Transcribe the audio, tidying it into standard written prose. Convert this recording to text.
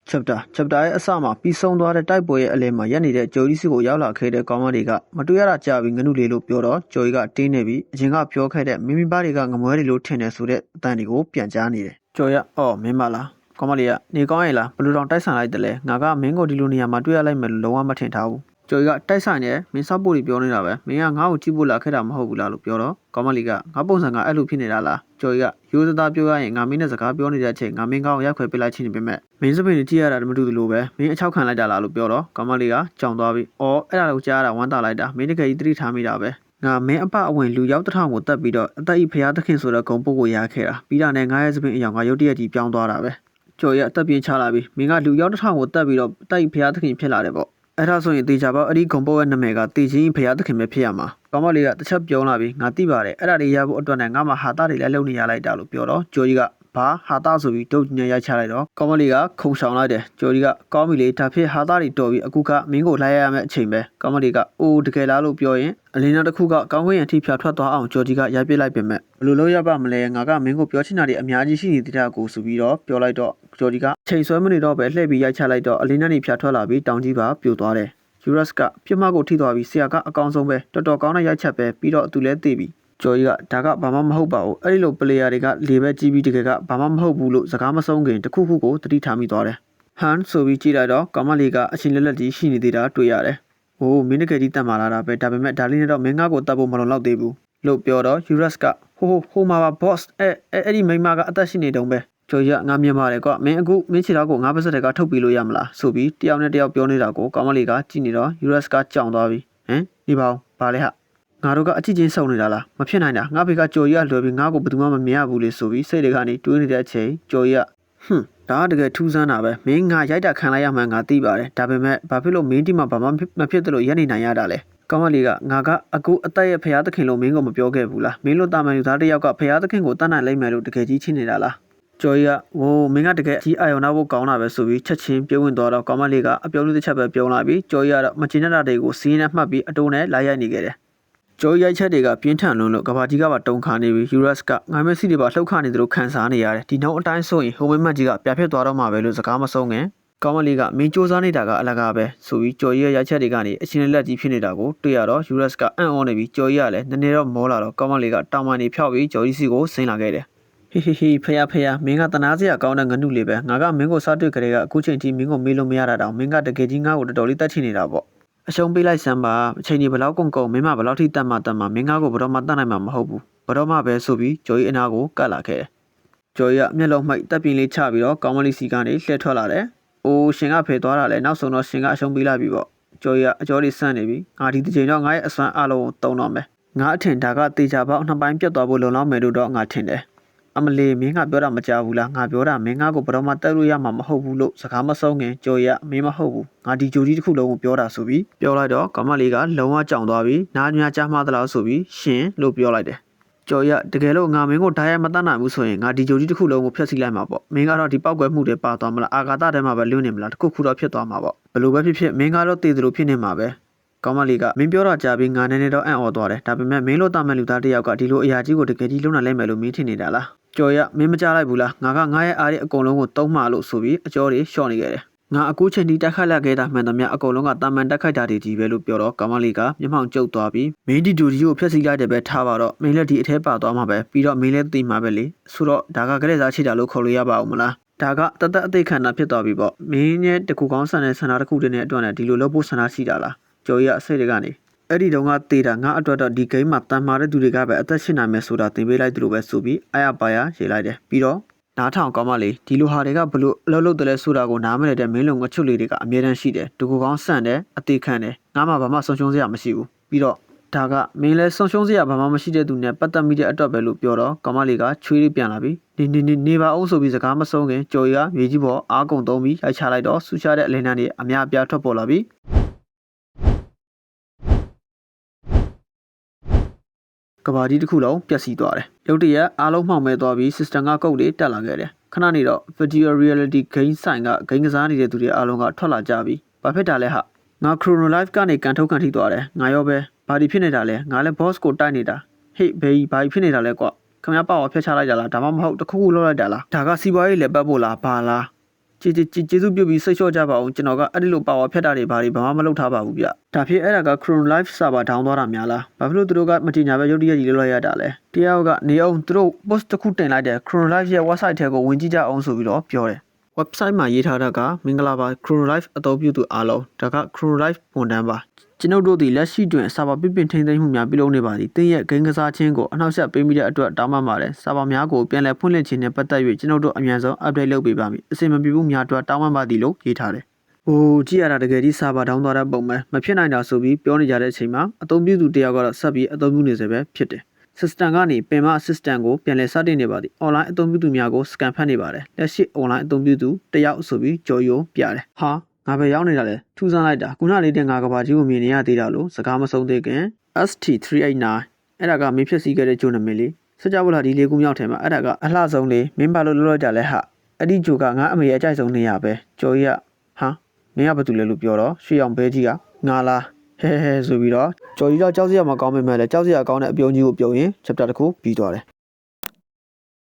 chapter ရဲ့အစမှာပြီးဆုံးသွားတဲ့တိုက်ပွဲရဲ့အလယ်မှာရက်နေတဲ့ဂျိုကြီးစီကိုရောက်လာခဲ့တဲ့ကောင်မတွေကမတွေ့ရတာကြာပြီးငနုလေးလို့ပြောတော့ဂျိုကြီးကတင်းနေပြီးအရင်ကပြောခဲ့တဲ့မိမိဘာတွေကငမွဲတွေလို့ထင်တယ်ဆိုတဲ့အတန်တွေကိုပြန်ကြားနေတယ်ဂျိုကြီးကအော်မင်းမလားကောင်မလေးကနေကောင်းရဲ့လားဘလူတောင်တိုက်ဆိုင်လိုက်တယ်လေငါကမင်းကိုဒီလိုနေရာမှာတွေ့ရလိုက်မယ်လို့လုံးဝမထင်ထားဘူးဂျိုကြီးကတိုက်ဆိုင်နေမင်းစောက်ဖို့ပြောနေတာပဲမင်းကငါ့ကိုကြည့်ဖို့လာခဲ့တာမဟုတ်ဘူးလားလို့ပြောတော့ကောင်မလေးကငါပုံစံကအဲ့လိုဖြစ်နေတာလားဂျိုကြီးကရိုးသားပြောရရင်ငါမင်းနဲ့စကားပြောနေတဲ့အချိန်ငါမင်းကောင်းရက်ခွဲပေးလိုက်ချင်းနေပေမဲ့မင်းစပင်းကြည့်ရတာမတူသလိုပဲမင်းအချောက်ခံလိုက်တာလားလို့ပြောတော့ကောင်မလေးကကြောင်သွားပြီးအော်အဲ့ဒါကိုကြားရတာဝမ်းသာလိုက်တာမင်းတကယ်ကြီးသတိထားမိတာပဲငါမင်းအပအဝင်လူရောက်တစ်ထောင်ကိုတက်ပြီးတော့အသက်ဤဖျားသခင်ဆိုတဲ့ဂုံပုတ်ကိုရခဲ့တာပြီးတာနဲ့ငါရဲ့စပင်းအယောင်ကရုတ်တရက်ကြီးပြောင်းသွားတာပဲကျော်ရအသက်ပြင်းချလာပြီးမင်းကလူရောက်တစ်ထောင်ကိုတက်ပြီးတော့အသက်ဤဖျားသခင်ဖြစ်လာတယ်ပေါ့အဲ့ဒါဆိုရင်တေချာပေါ့အဲ့ဒီဂုံပုတ်ရဲ့နာမည်ကတေချင်းဖျားသခင်ပဲဖြစ်ရမှာကောင်မလေးကတစ်ချက်ပြောလာပြီးငါသိပါတယ်အဲ့ဒါတွေရဖို့အတွက်နဲ့ငါမှဟာတာတွေလည်းလုံနေရလိုက်တာလို့ပြောတော့ကျော်ကြီးကဘာဟာတာဆိုပြီးတုတ်ညံရိုက်ချလိုက်တော့ကောင်မလေးကခုံဆောင်လိုက်တယ်ကျော်ကြီးကကောင်းပြီလေဒါဖြစ်ဟာတာတွေတော်ပြီးအခုကမင်းကိုလိုက်ရမယ့်အချိန်ပဲကောင်မလေးကအိုးတကယ်လားလို့ပြောရင်အလင်းနောက်တစ်ခုကကောင်းကင်ရံထိဖြာထွက်သွားအောင်ကျော်ကြီးကရိုက်ပစ်လိုက်ပြင်မဲ့ဘယ်လိုလုပ်ရပါမလဲငါကမင်းကိုပြောချင်တာတွေအများကြီးရှိနေသေးတာကိုဆိုပြီးတော့ပြောလိုက်တော့ကျော်ကြီးကချိန်ဆွဲမနေတော့ပဲလှည့်ပြီးရိုက်ချလိုက်တော့အလင်းနဲ့ဖြာထွက်လာပြီးတောင်ကြီးပါပြိုသွားတယ်ယူရတ်ကပြစ်မှတ်ကိုထိသွားပြီးဆရာကအကောင်ဆုံးပဲတော်တော်ကောင်းတဲ့ရိုက်ချက်ပဲပြီးတော့သူလည်းသိပြီကျော်ကြီးကဒါကဘာမှမဟုတ်ပါဘူးအဲ့ဒီလိုပလေယာတွေကလေပဲကြီးပြီးတကယ်ကဘာမှမဟုတ်ဘူးလို့စကားမဆုံးခင်တခုခုကိုသတိထားမိသွားတယ်ဟန်ဆိုပြီးကြည့်လိုက်တော့ကောင်မလေးကအချင်းလက်လက်ကြီးရှိနေသေးတာတွေ့ရတယ်ဟိုးမင်းတကယ်ကြီးတတ်မှလာတာပဲဒါပေမဲ့ဒါလေးနဲ့တော့မင်းငါ့ကိုတတ်ဖို့မလုံလောက်သေးဘူးလို့ပြောတော့ယူရတ်ကဟိုမှာပါ boss အဲ့ဒီမိန်းမကအသက်ရှင်နေတုံးပဲကျော်ကြီးကငါမြင်ပါတယ်ကွာမင်းအခုမင်းခြေထောက်ကိုငါးပါးစက်ကထုတ်ပြီးလို့ရမလားဆိုပြီးတယောက်နဲ့တယောက်ပြောနေတာကိုကောင်မလေးကကြည့်နေတော့ယူရတ်ကကြောင်သွားပြီဟမ်ဒီပါဦးဘာလဲဟာငါတို့ကအကြည့်ချင်းစုံနေတာလားမဖြစ်နိုင်တာငါဖေကကျော်ကြီးကလွယ်ပြီးငါ့ကိုဘယ်သူမှမမြင်ရဘူးလေဆိုပြီးစိတ်တွေကနေတွေးနေတဲ့အချိန်ကျော်ကြီးကဒါကတကယ်ထူးဆန်းတာပဲမင်းငါရိုက်တာခံလိုက်ရမှန်းငါသိပါတယ်ဒါပေမဲ့ဘာဖြစ်လို့မင်းဒီမှာဘာမှမဖြစ်တယ်လို့ရက်နေနိုင်ရတာလဲကောင်မလေးကငါကအကူအသက်ရဲ့ဖရာသခင်လို့မင်းကိုမပြောခဲ့ဘူးလားမင်းလို့တာမန်လူသားတစ်ယောက်ကဖရာသခင်ကိုတတ်နိုင်လိုက်မယ်လို့တကယ်ကြီးချင်းနေတာလားကျော်ကြီးကဝိုးမင်းကတကယ်ကြီးအာယုံနာဖို့ကောင်းတာပဲဆိုပြီးချက်ချင်းပြုံးဝင်သွားတော့ကောင်မလေးကအပြုံးလေးတစ်ချက်ပဲပြုံးလာပြီးကျော်ကြီးကတော့မချင်တဲ့တာတွေကိုစီးနဲ့မှတ်ပြီးအတိုးနဲ့လာရိုက်နေခဲ့တယ်ကျော်ရိုက်ချက်တွေကပြင်းထန်လွန်းလို့ကဘာကြီးကပါတုံခါနေပြီးယူရတ်ကငိုင်းမစီတွေပါလှုပ်ခါနေသလိုခံစားနေရတယ်ဒီနှုံအတိုင်းဆိုရင်ဟိုမင်းမတ်ကြီးကပြဖြစ်သွားတော့မှာပဲလို့စကားမဆုံးခင်ကောင်မလေးကမင်းစူးစမ်းနေတာကအလကားပဲဆိုပြီးကျော်ရဲ့ရိုက်ချက်တွေကနေအချင်းလက်ကြီးဖြစ်နေတာကိုတွေ့ရတော့ယူရတ်ကအံ့ဩနေပြီးကျော်ကြီးကလည်းနည်းနည်းတော့မောလာတော့ကောင်မလေးကတောင်ပန်နေဖြောက်ပြီးကျော်ကြီးစီကိုဆင်းလာခဲ့တယ်ဟီဖယာမင်းကတနာစရာကောင်းတဲ့ငနုလေးပဲငါကမင်းကိုစားတွေ့ကြတဲ့ကအခုချိန်ထိမင်းကိုမေးလို့မရတာတောင်မင်းကတကယ်ကြီးငါ့ကိုတော်တော်လေးတတ်ချင်နေတာပေါ့အရှုံးပေးလိုက်စမ်းပါအချိန်ကြီးဘလောက်ကုန်မင်းမဘလောက်ထိတတ်မှမင်းငါ့ကိုဘယ်တော့မှတတ်နိုင်မှာမဟုတ်ဘူးဘယ်တော့မှပဲဆိုပြီးကျော်ကြီးအနာကိုကတ်လာခဲ့တယ်ကျော်ကြီးကမျက်လုံးမှိတ်တက်ပြင်းလေးချပြီးတော့ကောင်းမလေးစီကနေလှည့်ထွက်လာတယ်အိုးရှင်ကဖယ်သွားတာလေနောက်ဆုံးတော့ရှင်ကအရှုံးပေးလိုက်ပြီပေါ့ကျော်ကြီးကအကျော်လေးဆန့်နေပြီငါဒီတစ်ချိန်တော့ငါရဲ့အစွမ်းအလုံးကိုတုံတော့မယ်ငါအထင်ဒါကတေချာပေါက်နှစ်ပိုင်းပြတ်သွားဖို့လုံလောက်မယ်လို့တော့ငါထင်တယ်အမလီမင်းကပြောတာမကြားဘူးလားငါပြောတာမင်းငါ့ကိုဘယ်တော့မှတက်လို့ရမှာမဟုတ်ဘူးလို့စကားမဆုံးခင်ကျော်ရမင်းမဟုတ်ဘူးငါဒီဂျိုကြီးတစ်ခုလုံးကိုပြောတာဆိုပြီးပြောလိုက်တော့ကောင်မလေးကလုံးဝကြောင်သွားပြီးနားများကြားမှသလားဆိုပြီးရှင်လို့ပြောလိုက်တယ်ကျော်ရတကယ်လို့ငါမင်းကိုဓာတ်ရိုက်မတတ်နိုင်ဘူးဆိုရင်ငါဒီဂျိုကြီးတစ်ခုလုံးကိုဖျက်ဆီးလိုက်မှာပေါ့မင်းကတော့ဒီပောက်ကွယ်မှုတွေပါသွားမလားအာဃာတထဲမှာပဲလွင့်နေမလားတစ်ခုတော့ဖြစ်သွားမှာပေါ့ဘယ်လိုပဲဖြစ်မင်းကတော့တည်တယ်လို့ဖြစ်နေမှာပဲကောင်မလေးကမင်းပြောတာကြားပြီးငါနည်းနည်းတော့အံ့ဩသွားတယ်ဒါပေမဲ့မင်းလို့တာမန်လူသားတစ်ယောက်ကဒီလိုအရာကြီးကိုတကယ်ကြီးလုံနိုင်လိမ့်မယ်လို့မင်းထင်နေတာလားကျော်ရမင်းမကြားလိုက်ဘူးလားငါကငါရဲ့အားရဲ့အကုန်လုံးကိုတုံးမှလို့ဆိုပြီးအကျော်တွေရှော့နေခဲ့တယ်ငါအခုချိန်ထိတက်ခိုက်လာခဲ့တာမှန်သမျှအကုန်လုံးကတာမန်တက်ခိုက်တာတွေကြီးပဲလို့ပြောတော့ကောင်မလေးကမျက်မှောင်ကျုပ်သွားပြီးမင်းဒီဂျိုကြီးကိုဖျက်ဆီးလိုက်တယ်ပဲထားပါတော့မင်းလည်းဒီအထဲပါသွားမှာပဲပြီးတော့မင်းလည်းသိမှာပဲလေဆိုတော့ဒါကကလေးစားချိတာလို့ခေါ်လို့ရပါဦးမလားဒါကတသက်အသိခန္ဓာဖြစ်သွားပြီပေါ့မင်းရဲ့တကူကောင်းဆန်တဲ့ဆန္ဒတစ်ခုတည်းနဲ့အတွက်နဲ့ဒီလိုလုပ်ဖို့ဆန္ဒရှိတာလားကျော်ရအစိတ်တွေကနေအဲ့ဒီတုန်းကတေးတာငါအတွက်တော့ဒီဂိမ်းမှာတန်မာတဲ့သူတွေကပဲအသက်ရှင်နိုင်မယ်ဆိုတာသင်ပေးလိုက်သလိုပဲဆိုပြီးအာရပါရရေးလိုက်တယ်ပြီးတော့နားထောင်ကောင်းမလေးဒီလိုဟာတွေကဘလို့အလုပ်လုပ်တယ်လဲဆိုတာကိုနားမလည်တဲ့မင်းလုံငချွတ်လေးတွေကအမြဲတမ်းရှိတယ်တကူကောင်းဆန့်တယ်အသေးခံတယ်ငါမှဘာမှဆုံးရှုံးစရာမရှိဘူးပြီးတော့ဒါကမင်းလဲဆုံးရှုံးစရာဘာမှမရှိတဲ့သူနဲ့ပတ်သက်မိတဲ့အတွက်ပဲလို့ပြောတော့ကောင်းမလေးကချွေးလေးပြန်လာပြီးနေပါအောင်ဆိုပြီးစကားမဆုံးခင်ကျော်ရီကမြေကြီးပေါ်အားကုန်သုံးပြီးရိုက်ချလိုက်တော့ဆူရှားတဲ့အလင်းတန်းတွေအများအပြားထွက်ပေါ်လာပြီးကဘာကြီးတစ်ခုလုံးပျက်စီးသွားတယ်ရုတ်တရက်အားလုံးမှောင်မဲသွားပြီး system ကကုတ်လေးတက်လာခဲ့တယ်ခဏနေတော့ virtual reality game ဆိုင်ကဂိမ်းကစားနေတဲ့သူတွေအားလုံးကထွက်လာကြပြီးဘာဖြစ်တာလဲဟာငါ chrono life ကနေကန်ထုတ်ကန်ထိသွားတယ်ငါရောပဲဘာဒီဖြစ်နေတာလဲငါလည်း boss ကိုတိုက်နေတာဟေ့ဘေးဘာဖြစ်နေတာလဲကွာခင်ဗျားပေါ့ဖျက်ချလိုက်တာလားဒါမှမဟုတ်တခုခုလောက်လိုက်တာလားဒါကစီးပွားရေးလည်းပတ်ဖို့လားဘာလား ကျေးဇူးပြုပြီးစိတ်လျှော့ကြပါအောင်ကျွန်တော်ကအဲ့ဒီလိုပါဝါဖြတ်တာတွေဘာမှမလုပ်ထားပါဘူးဗျဒါဖြစ်အဲ့ဒါက Chrome Live server down သွားတာများလားဘာဖြစ်လို့သူတို့ကမတင်ညာပဲရုပ်တရက်ကြီးလွှတ်ရတာလဲတယောက်ကနေအောင်သူတို့ post တစ်ခုတင်လိုက်တယ် Chrome Live ရဲ့ website ထဲကိုဝင်ကြည့်ကြအောင်ဆိုပြီးတော့ပြောတယ် website မှာရေးထားတာကမင်္ဂလာပါ Chrome Live အသုံးပြုသူအားလုံးဒါက Chrome Live ဝန်ထမ်းပါကျွန်ုပ်တို့ဒီလက်ရှိတွင် server ပြပင်ထိန်းသိမ်းမှုများပြုလုပ်နေပါသည်တင်းရဲ့ဂိမ်းကစားခြင်းကိုအနှောက်အယှက်ပေးမိတဲ့အတွက်တောင်းပန်ပါတယ် server များကိုပြန်လည်ဖွင့်လှစ်ခြင်းနဲ့ပတ်သက်၍ကျွန်ုပ်တို့အမြန်ဆုံး update လုပ်ပေးပါမည်အစီအမံပြုမှုများအတွက်တောင်းပန်ပါသည်လို့ရေးထားတယ်ဟိုကြည့်ရတာတကယ်ကြီး server down သွားတဲ့ပုံပဲမဖြစ်နိုင်တာဆိုပြီးပြောနေကြတဲ့အချိန်မှာအသုံးပြုသူတယောက်ကတော့ဆက်ပြီးအသုံးပြုနေစေပဲဖြစ်တယ် system ကနေပင်မ assistant ကိုပြန်လည်စတင်နေပါသည် online အသုံးပြုသူများကို scan ဖတ်နေပါတယ်လက်ရှိ online အသုံးပြုသူတယောက်ဆိုပြီးကြော်ရိုးပြတယ်ဟာငါပဲရောက်နေတာလဲထူးဆန်းလိုက်တာခုနလေးတင်ငါကဘာကြီးကိုမြင်နေရသေးတာလို့စကားမဆုံးသေးခင် ST389 အဲ့ဒါကမင်းဖြစ်စီခဲ့တဲ့ဂျိုနမင်းလေးစကြဝဠာဒီလေးခုမြောက်ထဲမှာအဲ့ဒါကအလှဆုံးလေးမင်းဘာလို့လွတ်ကြလဲဟာအဲ့ဒီဂျိုကငါအမေရဲ့အကြိုက်ဆုံးနေရပဲကြော်ကြီးကဟာမင်းကဘာတူလဲလို့ပြောတော့ရွှေအောင်ဘဲကြီးကငါလားဟဲဆိုပြီးတော့ကြော်ကြီးတော့ကြောက်စရာမကောင်းပေမဲ့လည်းကြောက်စရာကောင်းတဲ့အပြုံးကြီးကိုပြုံးရင် chapter တစ်ခုပြီးသွားတယ်